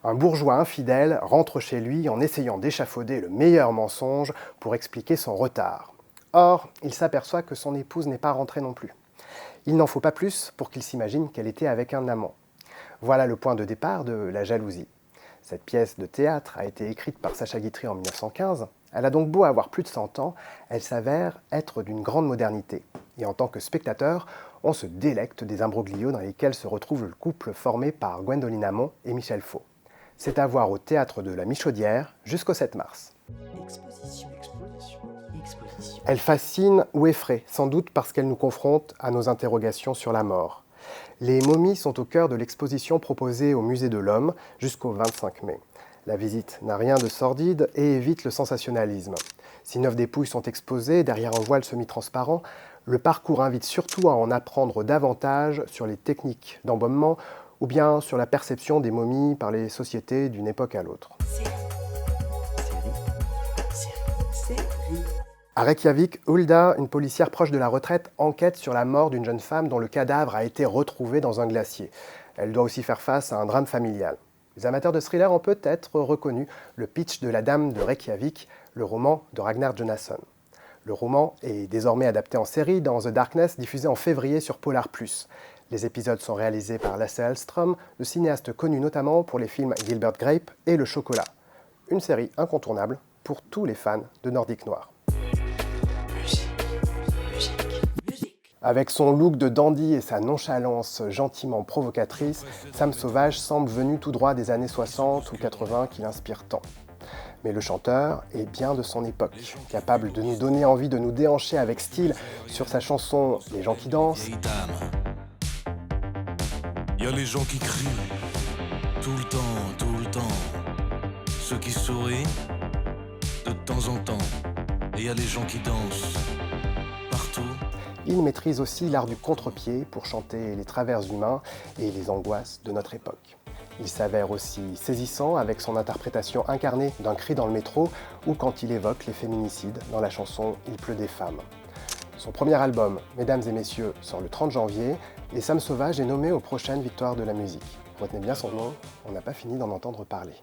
Un bourgeois infidèle rentre chez lui en essayant d'échafauder le meilleur mensonge pour expliquer son retard. Or, il s'aperçoit que son épouse n'est pas rentrée non plus. Il n'en faut pas plus pour qu'il s'imagine qu'elle était avec un amant. Voilà le point de départ de La jalousie. Cette pièce de théâtre a été écrite par Sacha Guitry en 1915. Elle a donc beau avoir plus de 100 ans, elle s'avère être d'une grande modernité. Et en tant que spectateur, on se délecte des imbroglios dans lesquels se retrouve le couple formé par Gwendoline Amon et Michel Faux. C'est à voir au Théâtre de la Michaudière jusqu'au 7 mars. Elle fascine ou effraie, sans doute parce qu'elle nous confronte à nos interrogations sur la mort. Les momies sont au cœur de l'exposition proposée au Musée de l'Homme jusqu'au 25 mai. La visite n'a rien de sordide et évite le sensationnalisme. Si 9 dépouilles sont exposées derrière un voile semi-transparent, le parcours invite surtout à en apprendre davantage sur les techniques d'embaumement ou bien sur la perception des momies par les sociétés d'une époque à l'autre. À Reykjavik, Hulda, une policière proche de la retraite, enquête sur la mort d'une jeune femme dont le cadavre a été retrouvé dans un glacier. Elle doit aussi faire face à un drame familial. Les amateurs de thriller ont peut-être reconnu le pitch de La Dame de Reykjavik, le roman de Ragnar Jonasson. Le roman est désormais adapté en série dans The Darkness, diffusé en février sur Polar+. Les épisodes sont réalisés par Lasse Hallström, le cinéaste connu notamment pour les films Gilbert Grape et Le Chocolat. Une série incontournable pour tous les fans de Nordique Noir. Avec son look de dandy et sa nonchalance gentiment provocatrice, Sam Sauvage semble venu tout droit des années 60 ou 80 qui l'inspirent tant. Mais le chanteur est bien de son époque, capable de nous donner envie de nous déhancher avec style sur sa chanson « Les gens qui dansent ». Il y a les gens qui crient, tout le temps, ceux qui sourient, de temps en temps, et il y a les gens qui dansent, partout. Il maîtrise aussi l'art du contre-pied pour chanter les travers humains et les angoisses de notre époque. Il s'avère aussi saisissant avec son interprétation incarnée d'un cri dans le métro ou quand il évoque les féminicides dans la chanson « Il pleut des femmes ». Son premier album, Mesdames et Messieurs, sort le 30 janvier et Sam Sauvage est nommé aux prochaines victoires de la musique. Retenez bien son nom, on n'a pas fini d'en entendre parler.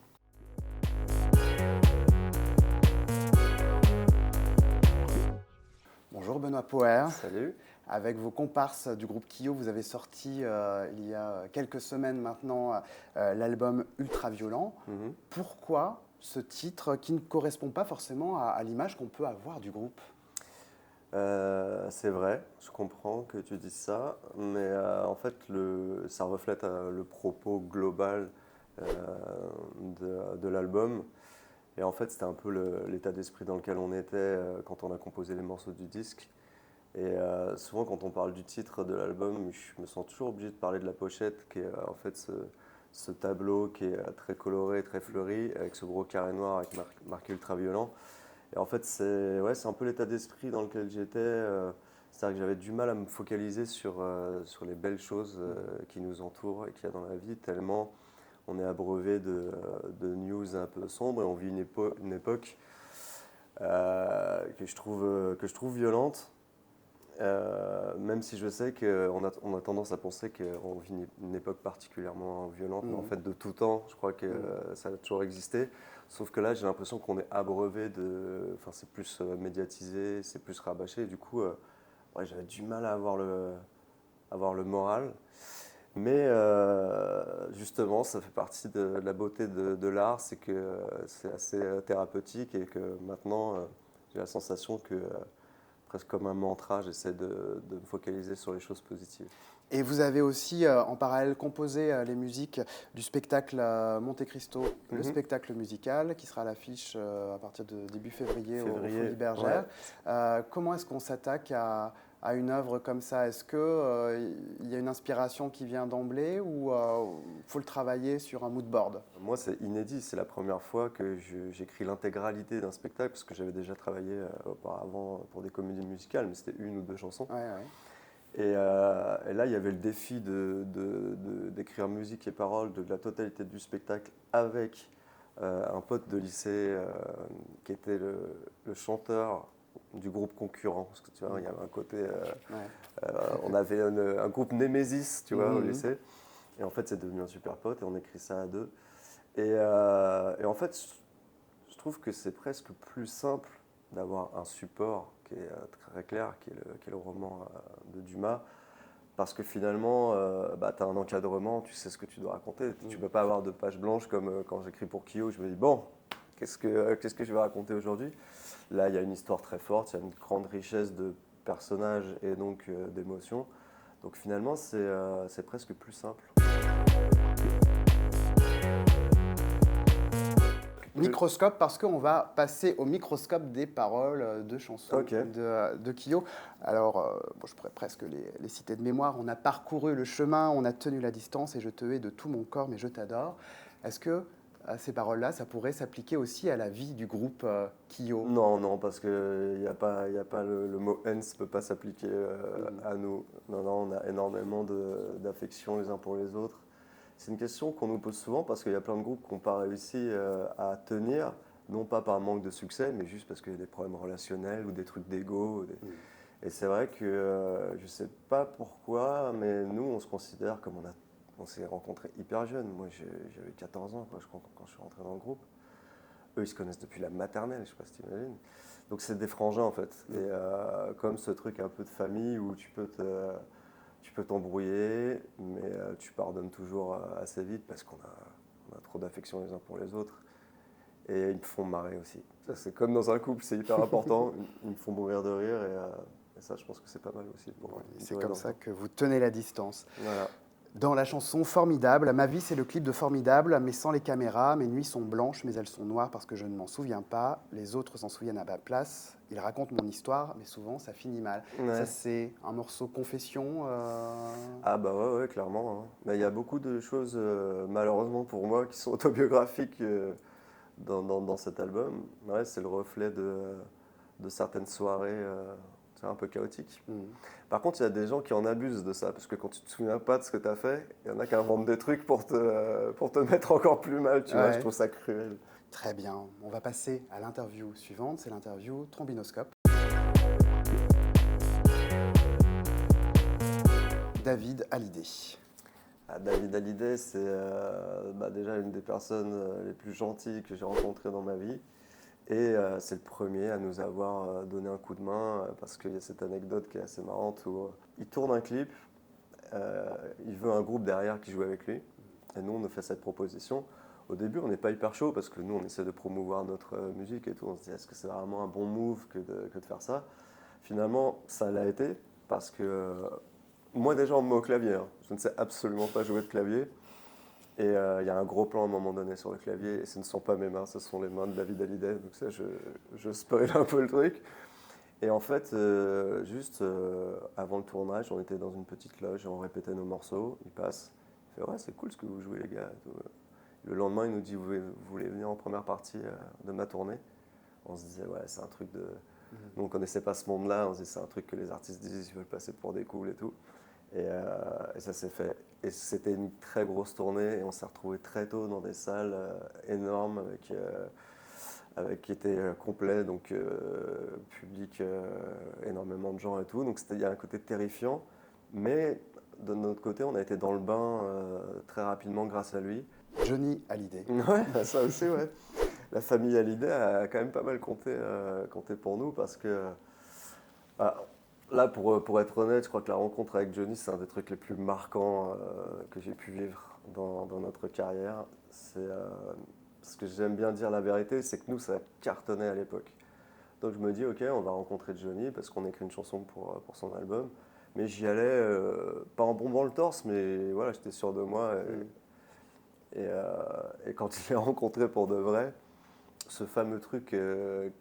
Bonjour Benoît Poher. Salut. Avec vos comparses du groupe Kyo, vous avez sorti il y a quelques semaines maintenant l'album Ultraviolent. Pourquoi ce titre qui ne correspond pas forcément à l'image qu'on peut avoir du groupe? C'est vrai, je comprends que tu dises ça, mais en fait ça reflète le propos global de l'album. Et en fait, c'était un peu l'état d'esprit dans lequel on était quand on a composé les morceaux du disque. Et souvent, quand on parle du titre de l'album, je me sens toujours obligé de parler de la pochette, qui est en fait ce tableau qui est très coloré, très fleuri, avec ce gros carré noir avec marqué ultraviolent. Et en fait, c'est un peu l'état d'esprit dans lequel j'étais. C'est-à-dire que j'avais du mal à me focaliser sur les belles choses qui nous entourent et qu'il y a dans la vie, tellement on est abreuvé de news un peu sombres et on vit une époque que je trouve violente. Même si je sais qu'on a tendance à penser qu'on vit une époque particulièrement violente, mais en fait de tout temps, je crois que ça a toujours existé. Sauf que là, j'ai l'impression qu'on est abreuvé enfin, c'est plus médiatisé, c'est plus rabâché. Et du coup, j'avais du mal à avoir le moral. Mais justement, ça fait partie de la beauté de l'art, c'est que c'est assez thérapeutique et que maintenant, j'ai la sensation que presque comme un mantra, j'essaie de me focaliser sur les choses positives. Et vous avez aussi en parallèle composé les musiques du spectacle Monte Cristo, le spectacle musical qui sera à l'affiche à partir de début février. Aux Folies Bergères. Ouais. Comment est-ce qu'on s'attaque à une œuvre comme ça? Est-ce qu'il y a une inspiration qui vient d'emblée ou faut le travailler sur un mood board? Moi, c'est inédit. C'est la première fois que j'écris l'intégralité d'un spectacle, parce que j'avais déjà travaillé auparavant pour des comédies musicales, mais c'était une ou deux chansons. Ouais, ouais. Et là, il y avait le défi d'écrire musique et paroles de la totalité du spectacle avec un pote de lycée qui était le chanteur du groupe concurrent. Parce que tu vois, il y avait un côté. On avait un groupe Némésis, tu vois, au lycée. Et en fait, c'est devenu un super pote et on écrit ça à deux. Et en fait, je trouve que c'est presque plus simple d'avoir un support qui est très clair, qui est le roman de Dumas, parce que finalement, tu as un encadrement, tu sais ce que tu dois raconter. Tu ne peux pas avoir de page blanche comme quand j'écris pour Kyo, je me dis, bon, qu'est-ce que je vais raconter aujourd'hui? Là, il y a une histoire très forte, il y a une grande richesse de personnages et donc d'émotions. Donc finalement, c'est presque plus simple. Microscope, parce qu'on va passer au microscope des paroles de chansons de Kyo. Alors, je pourrais presque les citer de mémoire. On a parcouru le chemin, on a tenu la distance et je te hais de tout mon corps, mais je t'adore. Est-ce que ces paroles-là, ça pourrait s'appliquer aussi à la vie du groupe Kyo? Non, parce qu'il n'y a pas, le mot haine ne peut pas s'appliquer à nous. Non, on a énormément d'affection les uns pour les autres. C'est une question qu'on nous pose souvent parce qu'il y a plein de groupes qui n'ont pas réussi à tenir, non pas par manque de succès, mais juste parce qu'il y a des problèmes relationnels ou des trucs d'ego. Et c'est vrai que je ne sais pas pourquoi, mais nous, on se considère comme on s'est rencontrés hyper jeunes. Moi, j'avais 14 ans quand je suis rentré dans le groupe. Eux, ils se connaissent depuis la maternelle, je ne sais pas si tu imagines. Donc, c'est des frangins, en fait. Et comme ce truc un peu de famille où tu peux t'embrouiller, mais tu pardonnes toujours assez vite parce qu'on a trop d'affection les uns pour les autres. Et ils me font marrer aussi. Ça, c'est comme dans un couple, c'est hyper important. Ils me font mourir de rire et ça, je pense que c'est pas mal aussi. C'est comme ça que vous tenez la distance. Voilà. Dans la chanson Formidable, ma vie c'est le clip de Formidable, mais sans les caméras. Mes nuits sont blanches, mais elles sont noires parce que je ne m'en souviens pas. Les autres s'en souviennent à ma place. Ils racontent mon histoire, mais souvent ça finit mal. Ouais. Ça, c'est un morceau confession. Ah bah ouais, clairement. Hein. Mais il y a beaucoup de choses, malheureusement pour moi, qui sont autobiographiques dans cet album. Ouais, c'est le reflet de certaines soirées un peu chaotiques. Par contre, il y a des gens qui en abusent de ça, parce que quand tu te souviens pas de ce que tu as fait, il y en a qui inventent des trucs pour te mettre encore plus mal, tu vois, je trouve ça cruel. Très bien, on va passer à l'interview suivante, c'est l'interview Trombinoscope. David Hallyday. David Hallyday, c'est déjà une des personnes les plus gentilles que j'ai rencontrées dans ma vie. Et c'est le premier à nous avoir donné un coup de main parce qu'il y a cette anecdote qui est assez marrante où il tourne un clip, il veut un groupe derrière qui joue avec lui. Et nous, on nous fait cette proposition. Au début, on n'est pas hyper chaud parce que nous, on essaie de promouvoir notre musique et tout. On se dit, est-ce que c'est vraiment un bon move que de faire ça? Finalement, ça l'a été parce que moi, déjà, on me met au clavier. Hein. Je ne sais absolument pas jouer de clavier. Et il y a un gros plan à un moment donné sur le clavier, et ce ne sont pas mes mains, ce sont les mains de David Hallyday. Donc ça, je spoil un peu le truc. Et en fait, juste avant le tournage, on était dans une petite loge, on répétait nos morceaux, il passe, il fait « Ouais, c'est cool ce que vous jouez les gars ». Le lendemain, il nous dit « Vous voulez venir en première partie de ma tournée ?» On se disait « Ouais, c'est un truc de… » Nous, on ne connaissait pas ce monde-là, on se disait « C'est un truc que les artistes disent, ils veulent passer pour des cools et tout ». Et ça s'est fait. Et c'était une très grosse tournée et on s'est retrouvés très tôt dans des salles énormes qui étaient complets, donc public, énormément de gens et tout. Donc il y a un côté terrifiant, mais de notre côté, on a été dans le bain très rapidement grâce à lui. Johnny Hallyday. Ouais, ça aussi, ouais. La famille Hallyday a quand même pas mal compté pour nous parce que… Là, pour être honnête, je crois que la rencontre avec Johnny, c'est un des trucs les plus marquants que j'ai pu vivre dans notre carrière. Ce que j'aime bien dire la vérité, c'est que nous, ça cartonnait à l'époque. Donc je me dis, ok, on va rencontrer Johnny parce qu'on écrit une chanson pour son album. Mais j'y allais, pas en bombant le torse, mais voilà, j'étais sûr de moi. Et quand je l'ai rencontré pour de vrai, ce fameux truc qui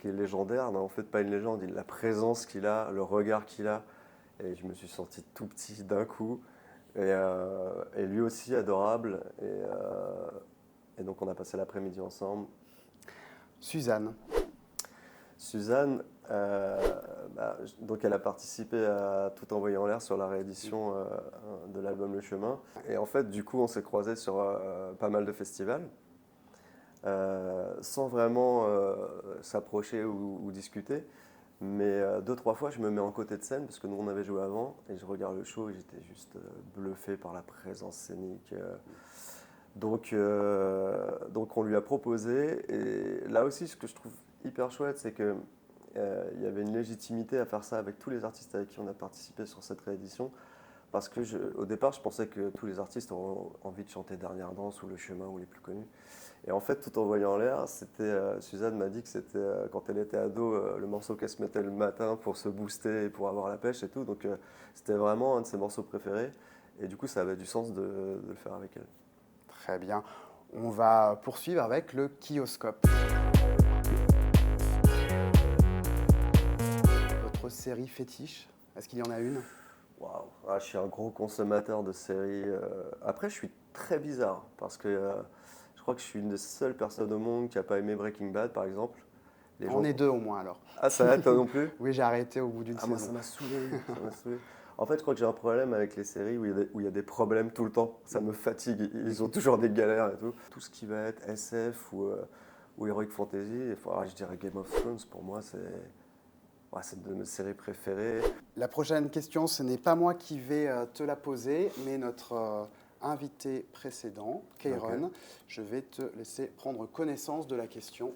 est légendaire, non, en fait pas une légende, la présence qu'il a, le regard qu'il a, et je me suis senti tout petit d'un coup, et lui aussi adorable, et donc on a passé l'après-midi ensemble. Suzanne. Suzanne, donc elle a participé à Tout envoyer en l'air sur la réédition de l'album Le Chemin, et en fait du coup on s'est croisés sur pas mal de festivals. Sans vraiment s'approcher ou discuter. Mais 2-3 fois, je me mets en côté de scène, parce que nous, on avait joué avant, et je regarde le show, et j'étais juste bluffé par la présence scénique Donc on lui a proposé, et là aussi ce que je trouve hyper chouette, c'est que il y avait une légitimité à faire ça avec tous les artistes avec qui on a participé sur cette réédition, parce que au départ je pensais que tous les artistes auraient envie de chanter Dernière Danse ou Le Chemin ou les plus connus, et en fait tout en voyant l'air, Suzanne m'a dit que c'était quand elle était ado le morceau qu'elle se mettait le matin pour se booster et pour avoir la pêche et tout, donc c'était vraiment un de ses morceaux préférés, et du coup ça avait du sens de le faire avec elle. Très bien. On va poursuivre avec le kioscope. Votre série fétiche, est-ce qu'il y en a une? Waouh, je suis un gros consommateur de séries. Après, je suis très bizarre parce que je crois que je suis une des seules personnes au monde qui n'a pas aimé Breaking Bad, par exemple. On est deux au moins alors. Ah, ça va, toi non plus? Oui, j'ai arrêté au bout d'une saison. Moi, ça m'a saoulé. Ça m'a saoulé. En fait, je crois que j'ai un problème avec les séries où il y a des problèmes tout le temps. Ça me fatigue. Ils ont toujours des galères et tout. Tout ce qui va être SF ou Heroic Fantasy, je dirais Game of Thrones, pour moi, c'est une de mes séries préférées. La prochaine question, ce n'est pas moi qui vais te la poser, mais notre invité précédent, Kairon. Okay. Je vais te laisser prendre connaissance de la question.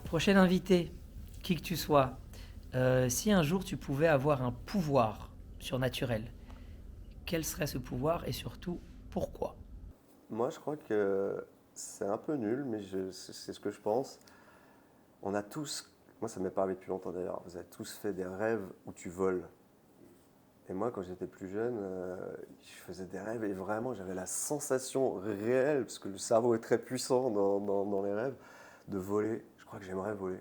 Prochain invité, qui que tu sois, si un jour tu pouvais avoir un pouvoir surnaturel, quel serait ce pouvoir et surtout pourquoi? Moi, je crois que c'est un peu nul, mais c'est ce que je pense. On a tous, moi ça m'est pas arrivé depuis longtemps d'ailleurs, vous avez tous fait des rêves où tu voles. Et moi, quand j'étais plus jeune, je faisais des rêves et vraiment j'avais la sensation réelle, parce que le cerveau est très puissant dans les rêves, de voler. Je crois que j'aimerais voler,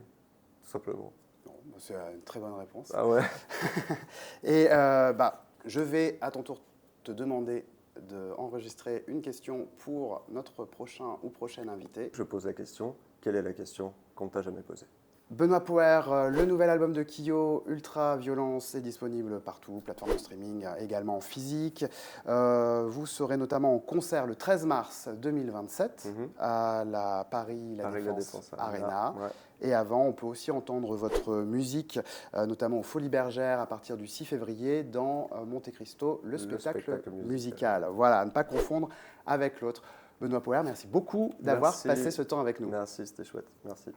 tout simplement. C'est une très bonne réponse. Ah ouais. Et je vais à ton tour te demander d'enregistrer une question pour notre prochain ou prochaine invité. Je pose la question. Quelle est la question qu'on ne t'a jamais posée? Benoît Poher, le nouvel album de Kyo, Ultra Violence, est disponible partout, plateforme de streaming, également en physique. Vous serez notamment en concert le 13 mars 2027 à la Paris La Défense Arena. Ouais. Et avant, on peut aussi entendre votre musique, notamment aux Folies Bergères à partir du 6 février dans Monte Cristo, le spectacle musical. Voilà, à ne pas confondre avec l'autre. Benoît Poher, merci beaucoup d'avoir passé ce temps avec nous. Merci, c'était chouette. Merci.